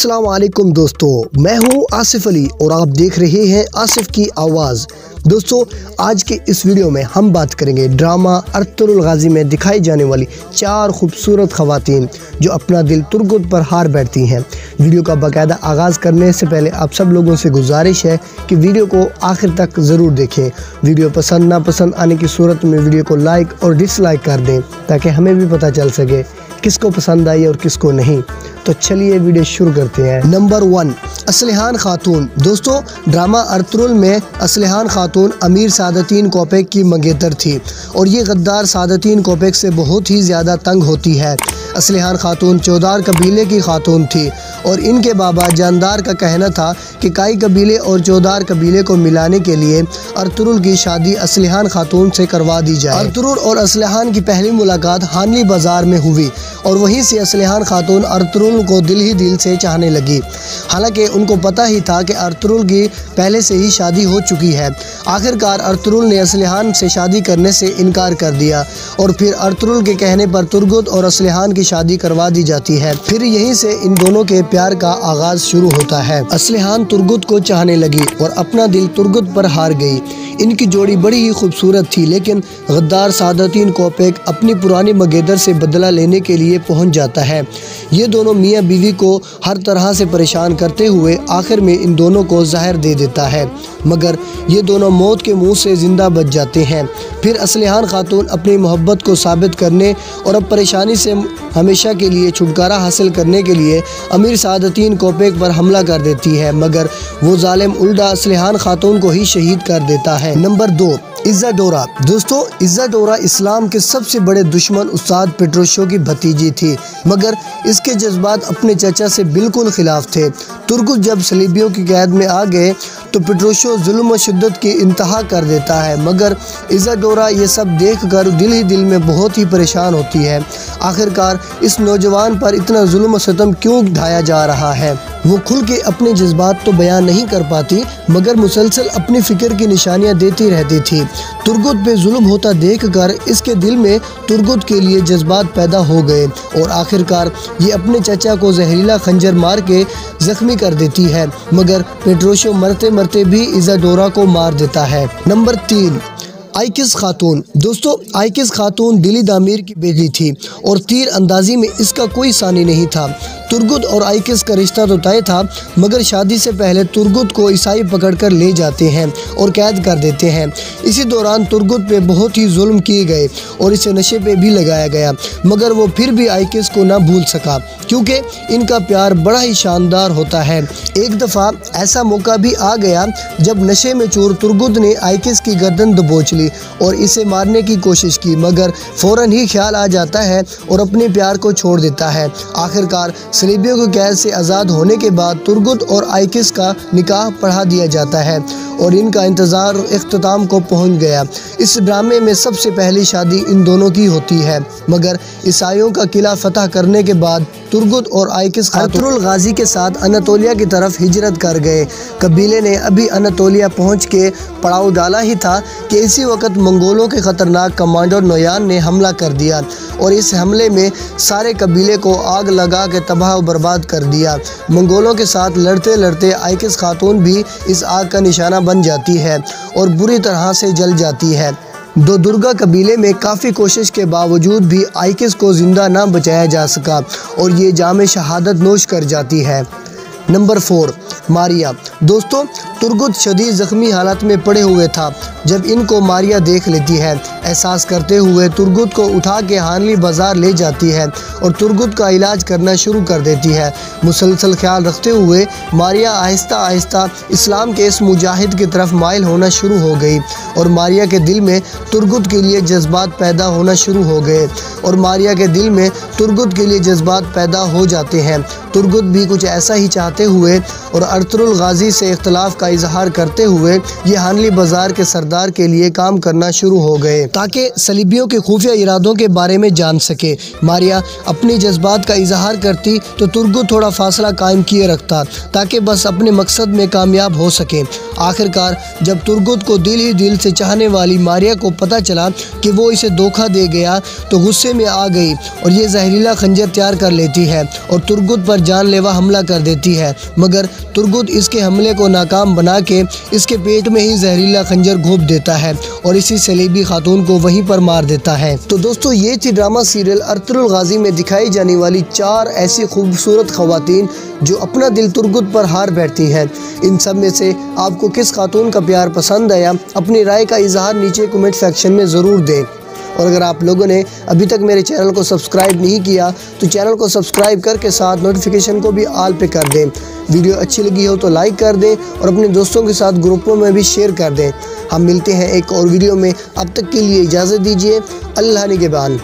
अस्सलाम वालेकुम दोस्तों, मैं हूं आसिफ अली और आप देख रहे हैं आसिफ की आवाज़। दोस्तों, आज के इस वीडियो में हम बात करेंगे ड्रामा अर्तुगरुल गाजी में दिखाई जाने वाली 4 खूबसूरत ख़वातीन जो अपना दिल तुर्गुत पर हार बैठती हैं। वीडियो का बाकायदा आगाज़ करने से पहले आप सब लोगों से गुजारिश है कि वीडियो को आखिर तक ज़रूर देखें। वीडियो पसंद नापसंद आने की सूरत में वीडियो को लाइक और डिसलाइक कर दें ताकि हमें भी पता चल सके किसको पसंद आई और किसको नहीं। तो चलिए वीडियो शुरू करते हैं। नंबर 1, असलिहान खातून। दोस्तों, ड्रामा अर्तुगरुल में असलिहान खातून अमीर सादतीन कोपेक की मंगेतर थी और ये गद्दार सादतीन कोपेक से बहुत ही ज़्यादा तंग होती है। असलिहान खातून चौदार कबीले की खातून थी और इनके बाबा जानदार का कहना था कि काई कबीले और चौदार कबीले को मिलाने के लिए अर्तुगरुल की शादी असलिहान खातून से करवा दी जाए। अर्तुगरुल और असलिहान की पहली मुलाकात हानली बाज़ार में हुई और वहीं से असलिहान खातून अर्तुगरुल को दिल ही दिल से चाहने लगी। हालांकि उनको पता ही था कि अर्तुगरुल की पहले से ही शादी हो चुकी है। आखिरकार अर्तुगरुल ने असलिहान से शादी करने से इनकार कर दिया और फिर अर्तुगरुल के कहने पर तुर्गुत और असलिहान की शादी करवा दी जाती है। फिर यहीं से इन दोनों के प्यार का आगाज शुरू होता है। असलिहान तुर्गुत को चाहने लगी और अपना दिल तुर्गुत पर हार गई। इनकी जोड़ी बड़ी ही खूबसूरत थी, लेकिन गद्दार सादतीन कोपेक अपनी पुरानी मंगेतर से बदला लेने के लिए पहुंच जाता है। ये दोनों मियाँ बीवी को हर तरह से परेशान करते हुए आखिर में इन दोनों को जहर दे देता है, मगर ये दोनों मौत के मुंह से ज़िंदा बच जाते हैं। फिर असलिहान खातून अपनी मोहब्बत को साबित करने और अब परेशानी से हमेशा के लिए छुटकारा हासिल करने के लिए अमीर सादतीन कोपेक पर हमला कर देती है, मगर वो जालिम उल्टा असलिहान खातून को ही शहीद कर देता है। नंबर 2, इज़ाडोरा। दोस्तों, इज़ाडोरा इस्लाम के सबसे बड़े दुश्मन उस्ताद पेट्रोशो की भतीजी थी, मगर इसके जज्बात अपने चचा से बिल्कुल खिलाफ थे। तुर्गुत जब सलीबियों की कैद में आ गए तो पेट्रोशो जुल्म व शिद्दत की इंतहा कर देता है, मगर इज़ाडोरा ये सब देखकर दिल ही दिल में बहुत ही परेशान होती है। आखिरकार इस नौजवान पर इतना जुल्म व सितम क्यों ढाया जा रहा है। वो खुल के अपने जज्बात तो बयान नहीं कर पाती, मगर मुसलसल अपनी फ़िक्र की निशानियाँ देती रहती थी। तुर्गुत पे जुल्म होता देखकर इसके दिल में तुर्गुत के लिए जज्बात पैदा हो गए और आखिरकार ये अपने चचा को जहरीला खंजर मार के ज़ख्मी कर देती है, मगर पेट्रोशो मरते मरते भी इज़ाडोरा को मार देता है। नंबर 3, आइकिस खातून। दोस्तों, आइकिस खातून दिली दामिर की बेटी थी और तीर अंदाजी में इसका कोई सानी नहीं था। तुर्गुत और आइकिस का रिश्ता तो तय था, मगर शादी से पहले तुर्गुत को ईसाई पकड़कर ले जाते हैं और कैद कर देते हैं। इसी दौरान तुर्गुत पे बहुत ही जुल्म किए गए और इसे नशे पे भी लगाया गया, मगर वो फिर भी आइकिस को ना भूल सका क्योंकि इनका प्यार बड़ा ही शानदार होता है। एक दफ़ा ऐसा मौका भी आ गया जब नशे में चूर तुर्गुत ने आइकिस की गर्दन दबोच ली और इसे मारने की कोशिश की, मगर फ़ौरन ही ख्याल आ जाता है और अपने प्यार को छोड़ देता है। आखिरकार सलीबियों की कैद से आज़ाद होने के बाद तुर्गुत और आइकिस का निकाह पढ़ा दिया जाता है और इनका इंतज़ार इख्तिताम को पहुंच गया। इस ड्रामे में सबसे पहली शादी इन दोनों की होती है, मगर ईसाइयों का किला फतह करने के बाद तुर्गुत और आइकिस अर्तुगरुल गाजी के साथ अनातोलिया की तरफ हिजरत कर गए। कबीले ने अभी अनातोलिया पहुंच के पड़ाव डाला ही था कि इसी वक्त मंगोलों के ख़तरनाक कमांडर नोयान ने हमला कर दिया और इस हमले में सारे कबीले को आग लगा के तबाह और बर्बाद कर दिया। मंगोलों के साथ लड़ते लड़ते आइकिस खातून भी इस आग का निशाना बन जाती है और बुरी तरह से जल जाती है। दो दुर्गा कबीले में काफ़ी कोशिश के बावजूद भी आइकिस को ज़िंदा ना बचाया जा सका और ये जाम शहादत नोश कर जाती है। नंबर 4, मारिया। दोस्तों, तुर्गुत शदीद ज़ख्मी हालत में पड़े हुए था जब इनको मारिया देख लेती है। एहसास करते हुए तुर्गुत को उठा के हानली बाज़ार ले जाती है और तुर्गुत का इलाज करना शुरू कर देती है। मुसलसल ख्याल रखते हुए मारिया आहिस्ता आहिस्ता इस्लाम के इस मुजाहिद की तरफ माइल होना शुरू हो गई और मारिया के दिल में तुर्गुत के लिए जज्बात पैदा होना शुरू हो गए और मारिया के दिल में तुर्गुत के लिए जज्बात पैदा हो जाते हैं। तुर्गुत भी कुछ ऐसा ही चाहते हुए और अर्तुगरुल गाजी से इख्तलाफ का इजहार करते हुए ये हानली बाजार के सरदार के लिए काम करना शुरू हो गए ताकि सलीबियों के खुफिया इरादों के बारे में जान सके। मारिया अपनी जज्बात का इजहार करती तो तुर्गुत थोड़ा फासला कायम किए रखता ताकि बस अपने मकसद में कामयाब हो सके। आखिरकार जब तुर्गुत को दिल ही दिल से चाहने वाली मारिया को पता चला कि वो इसे धोखा दे गया तो गुस्से में आ गई और ये जहरीला खंजर तैयार कर लेती है और तुर्गुत पर जानलेवा हमला कर देती है, मगर तुर्गुत इसके हमले को नाकाम बना के इसके पेट में ही जहरीला खंजर घोंप देता है और इसी सलीबी खातून को वहीं पर मार देता है। तो दोस्तों ये थी ड्रामा सीरियल अर्तुगरुल गाजी में दिखाई जाने वाली 4 ऐसी खूबसूरत खवातीन जो अपना दिल तुर्गुत पर हार बैठती हैं। इन सब में से आपको किस खातून का प्यार पसंद आया, अपनी राय का इजहार नीचे कमेंट सेक्शन में ज़रूर दें। और अगर आप लोगों ने अभी तक मेरे चैनल को सब्सक्राइब नहीं किया तो चैनल को सब्सक्राइब करके साथ नोटिफिकेशन को भी ऑल पे कर दें। वीडियो अच्छी लगी हो तो लाइक कर दें और अपने दोस्तों के साथ ग्रुपों में भी शेयर कर दें। हम मिलते हैं एक और वीडियो में, अब तक के लिए इजाज़त दीजिए। अल्लाह निगहबान।